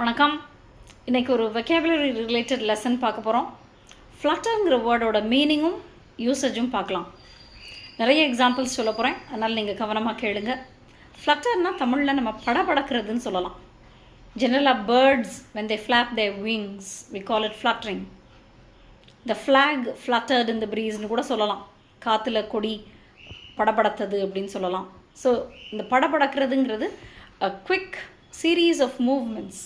வணக்கம். இன்றைக்கி ஒரு வெக்காபுலரி ரிலேட்டட் லெசன் பார்க்க போகிறோம். ஃப்ளட்டருங்கிற வேர்டோட மீனிங்கும் யூசேஜும் பார்க்கலாம். நிறைய எக்ஸாம்பிள்ஸ் சொல்ல போகிறேன், அதனால் நீங்கள் கவனமாக கேளுங்க. ஃப்ளட்டர்னால் தமிழில் நம்ம படபடக்கிறதுன்னு சொல்லலாம். ஜெனரலாக birds when they flap their wings we call it fluttering. The flag fluttered in the breeze-னு கூட சொல்லலாம். காற்றுல கொடி படபடத்தது அப்படின்னு சொல்லலாம். ஸோ இந்த படபடக்கிறதுங்கிறது a quick series of movements.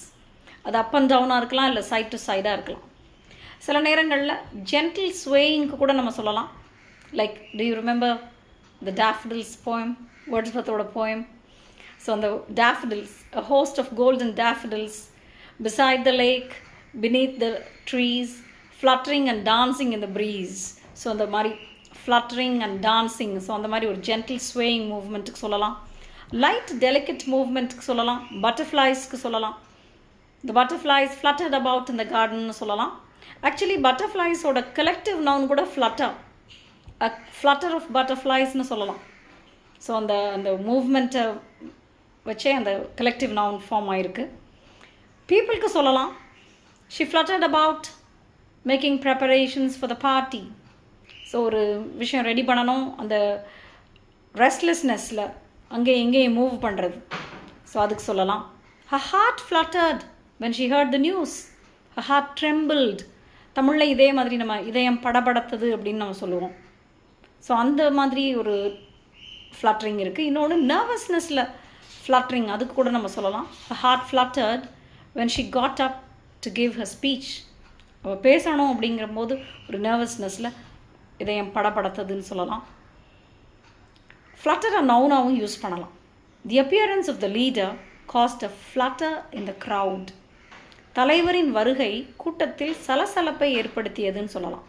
அது அப் அண்ட் டவுனாக இருக்கலாம், இல்லை சைட் டு சைடாக இருக்கலாம். சில நேரங்களில் ஜென்டில் ஸ்வேயிங்க்கு கூட நம்ம சொல்லலாம். Like do you remember the daffodils poem, வேர்ட்ஸ்வர்த்தோட போயம். ஸோ அந்த daffodils, a host of golden daffodils beside the lake, beneath the trees, fluttering and dancing in the breeze. So அந்த மாதிரி fluttering and dancing, ஸோ அந்த மாதிரி ஒரு gentle swaying மூவ்மெண்ட்டுக்கு சொல்லலாம். Light delicate மூவ்மெண்ட்டுக்கு சொல்லலாம். பட்டர்ஃப்ளைஸ்க்கு சொல்லலாம். The butterflies fluttered about in the garden சொல்லலாம். Actually பட்டர்ஃப்ளைஸோட collective noun கூட flutter, a flutter of butterfliesனு சொல்லலாம். ஸோ அந்த மூவ்மெண்ட்டை வச்சே அந்த கலெக்டிவ் நவுன் ஃபார்ம் ஆகிருக்கு. பீப்புளுக்கு சொல்லலாம். she fluttered about making preparations for the party. So ஒரு விஷயம் ரெடி பண்ணணும், அந்த ரெஸ்ட்லெஸ்னஸில் அங்கே எங்கேயும் மூவ் பண்ணுறது, ஸோ அதுக்கு சொல்லலாம். her heart fluttered when she heard the news. her heart trembled. தமிழில் இதே மாதிரி நம்ம இதயம் படபடத்தது அப்படின்னு நம்ம சொல்லுவோம். ஸோ அந்த மாதிரி ஒரு ஃப்ளட்டரிங் இருக்குது. இன்னொன்று நர்வஸ்னஸில் ஃப்ளட்டரிங், அதுக்கு கூட நம்ம சொல்லலாம். her heart fluttered when she got up to give her speech. அவள் பேசணும் அப்படிங்கிற போது ஒரு நர்வஸ்னஸில் இதயம் படபடத்ததுன்னு சொல்லலாம். ஃப்ளட்டரை நவுனாகவும் யூஸ் பண்ணலாம். தி appearance of the leader caused a flutter in the crowd. தலைவரின் வருகை கூட்டத்தில் சலசலப்பை ஏற்படுத்தியதுன்னு சொல்லலாம்.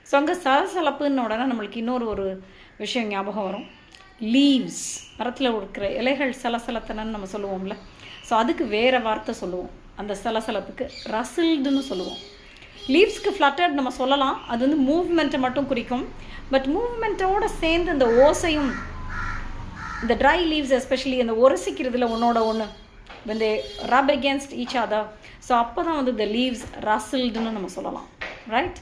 ஸோ அங்கே சலசலப்புன்னு உடனே நம்மளுக்கு இன்னொரு விஷயம் ஞாபகம் வரும். லீவ்ஸ், மரத்தில் இருக்கிற இலைகள் சலசலத்தனன்னு நம்ம சொல்லுவோம்ல. ஸோ அதுக்கு வேறு வார்த்தை சொல்லுவோம். அந்த சலசலப்புக்கு ரசில்டுன்னு சொல்லுவோம். லீவ்ஸ்க்கு ஃப்ளட்டர்ட் நம்ம சொல்லலாம். அது வந்து மூவ்மெண்ட்டை மட்டும் குறிக்கும். பட் மூவ்மெண்ட்டோடு சேர்ந்து அந்த ஓசையும், இந்த ட்ரை லீவ்ஸ் எஸ்பெஷலி அந்த உரசிக்கிறதுல ஒன்றோட ஒன்று when they rub against each other, so அப்போ தான் வந்து the leaves rustled ன்னு நம்ம சொல்லலாம். ரைட்?